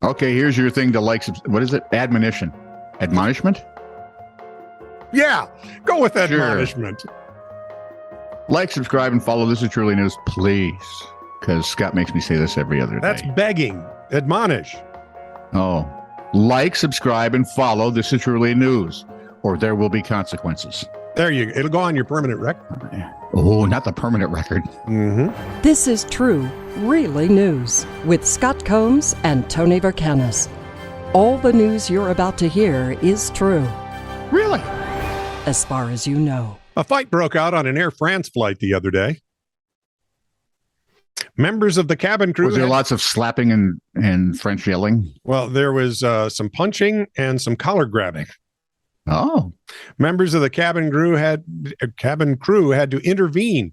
Okay, here's your thing to like. What is it? Admonition. Admonishment? Yeah, go with Sure. admonishment. Like, subscribe, and follow This Is Truly News, please. Because Scott makes me say this every other That's day. begging. Admonish. Oh. Like, subscribe, and follow This Is Truly News, or there will be consequences. There you go. It'll go on your permanent record. Oh, not the permanent record. Mm-hmm. This is True, Really News with Scott Combs and Tony Vercanis. All the news you're about to hear is true, Really? as far as you know. A fight broke out on an Air France flight the other day. Members of the cabin crew. Was there lots of slapping and French yelling? Well, there was some punching and some collar grabbing. Oh. Members of the cabin crew had to intervene,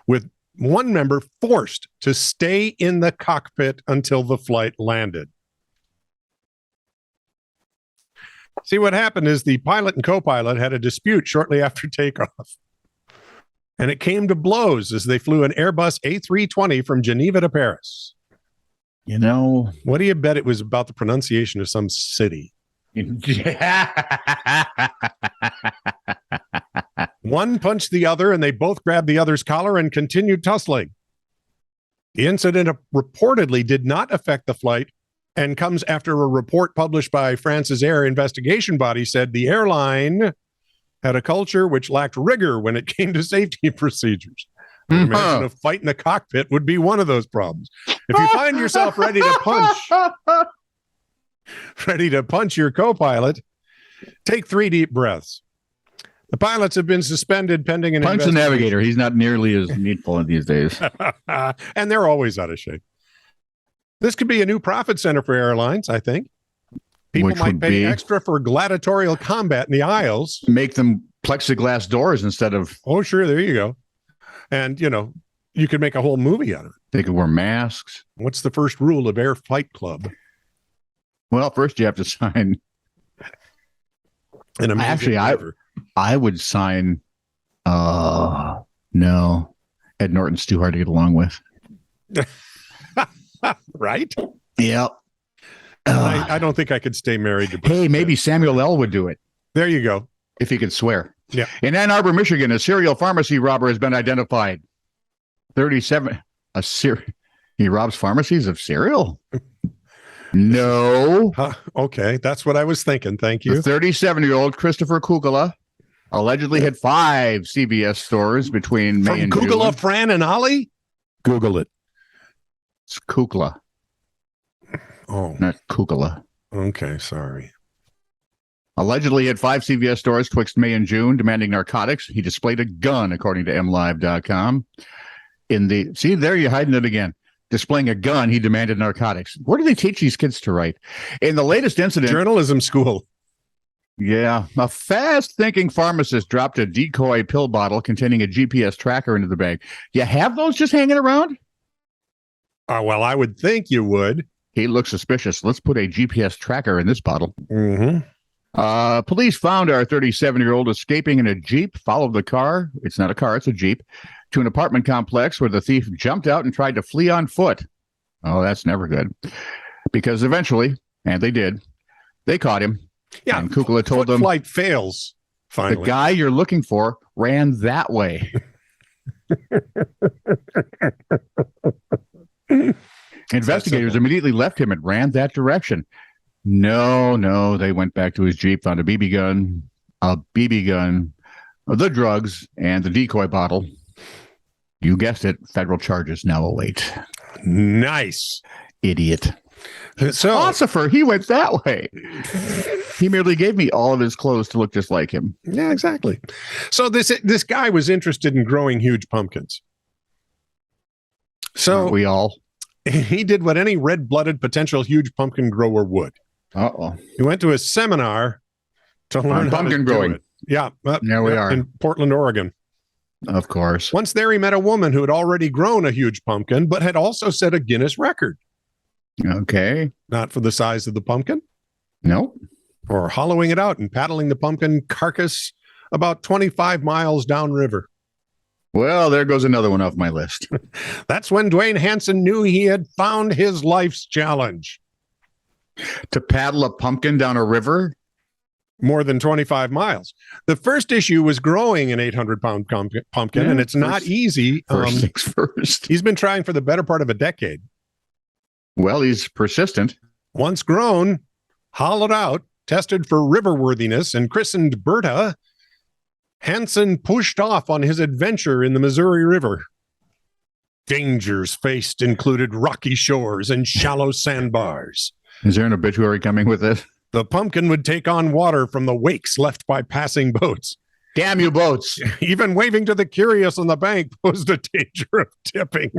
with one member forced to stay in the cockpit until the flight landed. See, what happened is the pilot and co-pilot had a dispute shortly after takeoff, and it came to blows as they flew an Airbus A320 from Geneva to Paris. You know. What do you bet it was about the pronunciation of some city? One punched the other, and they both grabbed the other's collar and continued tussling. The incident reportedly did not affect the flight and comes after a report published by France's air investigation body said the airline had a culture which lacked rigor when it came to safety procedures. I would imagine a fight in the cockpit would be one of those problems. If you find yourself ready to punch your co-pilot, take 3 deep breaths. The pilots have been suspended pending an Punch the navigator. He's not nearly as needful in these days. And they're always out of shape. This could be a new profit center for airlines, I think. People Which might would pay be extra for gladiatorial combat in the aisles. make them plexiglass doors instead of. Oh, sure. There you go. And, you could make a whole movie out of it. They could wear masks. What's the first rule of Air Fight Club? Well, first you have to sign. Actually, I would sign. No, Ed Norton's too hard to get along with. Right? Yep. I don't think I could stay married to. Hey, maybe Samuel L. would do it. There you go. If he could swear. Yeah. In Ann Arbor, Michigan, a serial pharmacy robber has been identified. 37. He robs pharmacies of cereal? No. Okay, that's what I was thinking. Thank you. The 37-year-old Christopher Kukla allegedly hit 5 CVS stores between May and June. Kukla, Fran, and Ollie? Google it. It's Kukla. Oh. Not Kukla. Okay, sorry. Allegedly hit 5 CVS stores twixt May and June, demanding narcotics. He displayed a gun, according to MLive.com. See, there you're hiding it again. Displaying a gun, he demanded narcotics. Where do they teach these kids to write? In the latest incident... Journalism school. Yeah. A fast-thinking pharmacist dropped a decoy pill bottle containing a GPS tracker into the bag. You have those just hanging around? Well, I would think you would. He looks suspicious. Let's put a GPS tracker in this bottle. Mm-hmm. Police found our 37-year-old escaping in a Jeep, followed the car. It's not a car, it's a Jeep, to an apartment complex where the thief jumped out and tried to flee on foot. Oh, that's never good. Because eventually, and they did, they caught him. Yeah, and Kukla told them, flight fails, finally. The guy you're looking for ran that way. Investigators immediately left him and ran that direction. No, they went back to his Jeep, found a BB gun, the drugs, and the decoy bottle. You guessed it, federal charges now await. Nice. Idiot. So, philosopher, he went that way. He merely gave me all of his clothes to look just like him. Yeah, exactly. So this guy was interested in growing huge pumpkins. So aren't we all? He did what any red-blooded potential huge pumpkin grower would. Uh-oh. He went to a seminar to learn pumpkin growing. Yeah. There we are. In Portland, Oregon. Of course. Once there, he met a woman who had already grown a huge pumpkin, but had also set a Guinness record. Okay. Not for the size of the pumpkin. Nope. Or hollowing it out and paddling the pumpkin carcass about 25 miles downriver. Well, there goes another one off my list. That's when Dwayne Hansen knew he had found his life's challenge. To paddle a pumpkin down a river? More than 25 miles. The first issue was growing an 800-pound pumpkin, and it's not easy. First things first. He's been trying for the better part of a decade. Well, he's persistent. Once grown, hollowed out, tested for riverworthiness, and christened Berta, Hansen pushed off on his adventure in the Missouri River. Dangers faced included rocky shores and shallow sandbars. Is there an obituary coming with it? The pumpkin would take on water from the wakes left by passing boats. Damn you boats. Even waving to the curious on the bank posed a danger of tipping.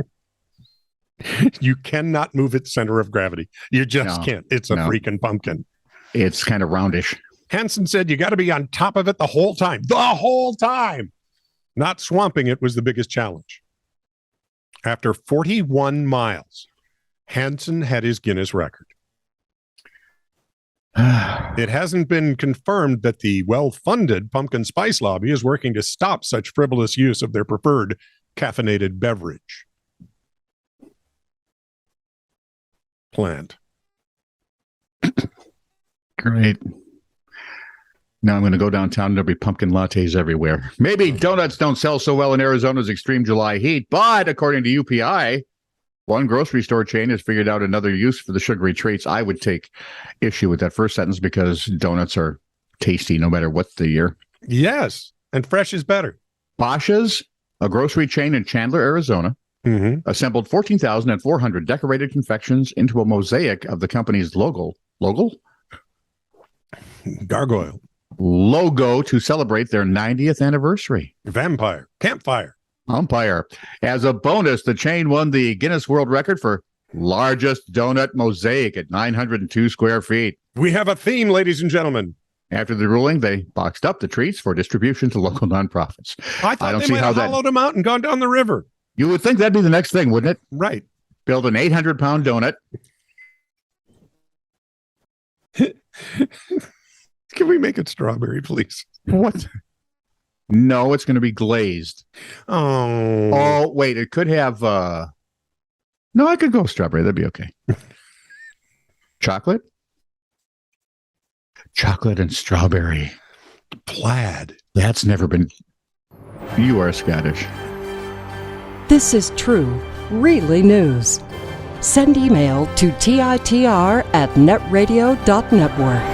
You cannot move its center of gravity. You just can't. It's a freaking pumpkin. It's kind of roundish. Hansen said you got to be on top of it the whole time. The whole time. Not swamping it was the biggest challenge. After 41 miles, Hansen had his Guinness record. It hasn't been confirmed that the well-funded pumpkin spice lobby is working to stop such frivolous use of their preferred caffeinated beverage. Plant. Great. Now I'm going to go downtown and there'll be pumpkin lattes everywhere. Maybe donuts don't sell so well in Arizona's extreme July heat, but according to UPI, one grocery store chain has figured out another use for the sugary treats. I would take issue with that first sentence because donuts are tasty no matter what the year. Yes, and fresh is better. Pasha's, a grocery chain in Chandler, Arizona, assembled 14,400 decorated confections into a mosaic of the company's Gargoyle. Logo to celebrate their 90th anniversary. Vampire. Campfire. Umpire. As a bonus, the chain won the Guinness World Record for largest donut mosaic at 902 square feet. We have a theme, ladies and gentlemen. After the ruling, they boxed up the treats for distribution to local nonprofits. I thought they might have hollowed them out and gone down the river. You would think that'd be the next thing, wouldn't it? Right. Build an 800-pound donut. Can we make it strawberry, please? What? No, it's going to be glazed. Oh, wait. It could have. No, I could go strawberry. That'd be okay. Chocolate? Chocolate and strawberry. Plaid. That's never been. You are Scottish. This is true, really news. Send email to TITR@netradio.network.